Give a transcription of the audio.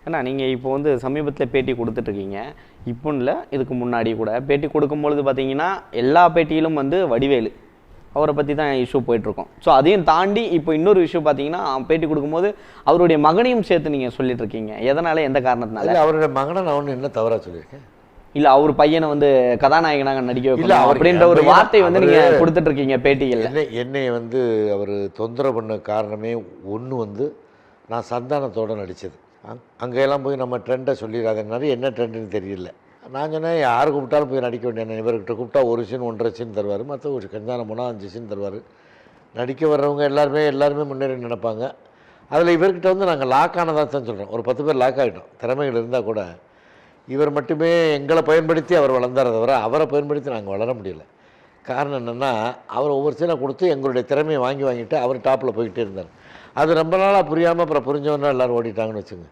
ஏன்னா நீங்கள் இப்போ வந்து சமீபத்தில் பேட்டி கொடுத்துட்ருக்கீங்க. இப்போன்னு இல்லை, இதுக்கு முன்னாடி கூட பேட்டி கொடுக்கும்பொழுது பார்த்தீங்கன்னா எல்லா பேட்டியிலும் வந்து வடிவேலு அவரை பற்றி தான் இஷ்யூ போயிட்டுருக்கோம். ஸோ அதையும் தாண்டி இப்போ இன்னொரு இஷ்யூ பார்த்தீங்கன்னா பேட்டி கொடுக்கும்போது அவருடைய மகனையும் சேர்த்து நீங்கள் சொல்லிட்டு இருக்கீங்க. எதனால், எந்த காரணத்தினால? அவருடைய மகனை நான் ஒன்று என்ன தவறாக சொல்லியிருக்கேன்? இல்லை, அவர் பையனை வந்து கதாநாயகனாக நடிக்க வைக்கணும் அப்படின்ற ஒரு வார்த்தை வந்து நீங்கள் கொடுத்துட்ருக்கீங்க பேட்டிகள். என்னை வந்து அவர் தொந்தரவு பண்ண காரணமே ஒன்று வந்து நான் சந்தானத்தோடு நடித்தது. அங்கெல்லாம் போய் நம்ம ட்ரெண்டை சொல்லிடாதனால என்ன ட்ரெண்டுன்னு தெரியல. நான் சொன்னேன், யார் கூப்பிட்டாலும் போய் நடிக்க வேண்டிய, இவர்கிட்ட கூப்பிட்டா 1 சீன் 1.5 சீன் தருவார், மற்ற ஒரு கஞ்சானம் போனால் 5 சீன் தருவார். நடிக்க வர்றவங்க எல்லாருமே முன்னேறி நினைப்பாங்க. அதில் இவர்கிட்ட வந்து நாங்கள் லாக் ஆனதாக தான் சொல்கிறோம். ஒரு 10 பேர் லாக் ஆகிட்டோம். திறமைகள் இருந்தால் கூட இவர் மட்டுமே எங்களை பயன்படுத்தி அவர் வளர்ந்தாரே தவிர அவரை பயன்படுத்தி நாங்கள் வளர முடியல. காரணம் என்னென்னா, அவர் ஒவ்வொரு சீனை கொடுத்து எங்களுடைய திறமையை வாங்கிட்டு அவர் டாப்பில் போய்கிட்டே இருந்தார். அது ரொம்ப நாளாக புரியாமல் அப்புறம் புரிஞ்சவனா எல்லோரும் ஓடிட்டாங்கன்னு வச்சுங்க.